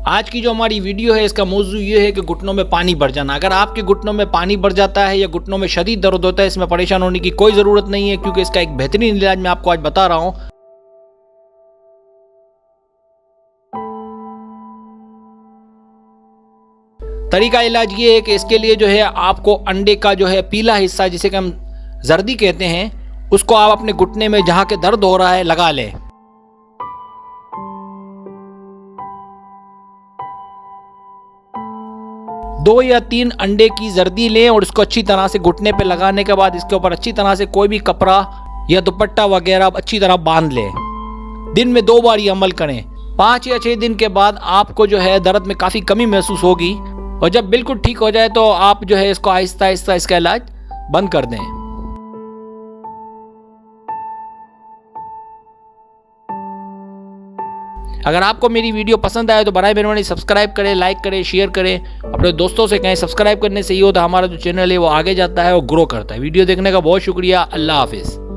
आज की जो हमारी वीडियो है इसका मौजू ये है कि घुटनों में पानी भर जाना। अगर आपके घुटनों में पानी भर जाता है या घुटनों में शदीद दर्द होता है, इसमें परेशान होने की कोई ज़रूरत नहीं है, क्योंकि इसका एक बेहतरीन इलाज मैं आपको आज बता रहा हूँ। तरीका इलाज ये है कि इसके लिए जो है आपको अंडे का जो है पीला हिस्सा, जिसे कि हम जर्दी कहते हैं, उसको आप अपने घुटने में जहाँ के दर्द हो रहा है लगा लें। दो या तीन अंडे की जर्दी लें और इसको अच्छी तरह से घुटने पे लगाने के बाद इसके ऊपर अच्छी तरह से कोई भी कपड़ा या दुपट्टा वगैरह अच्छी तरह बांध लें। दिन में 2 बार ये अमल करें। 5 या 6 दिन के बाद आपको जो है दर्द में काफ़ी कमी महसूस होगी और जब बिल्कुल ठीक हो जाए तो आप जो है इसको आहिस्ता आहिस्ता इसका इलाज बंद कर दें। अगर आपको मेरी वीडियो पसंद आए तो बराए मेहरबानी सब्सक्राइब करें, लाइक करें, शेयर करें, अपने दोस्तों से कहें। सब्सक्राइब करने से ये होता है हमारा जो चैनल है वो आगे जाता है और ग्रो करता है। वीडियो देखने का बहुत शुक्रिया। अल्लाह हाफिज़।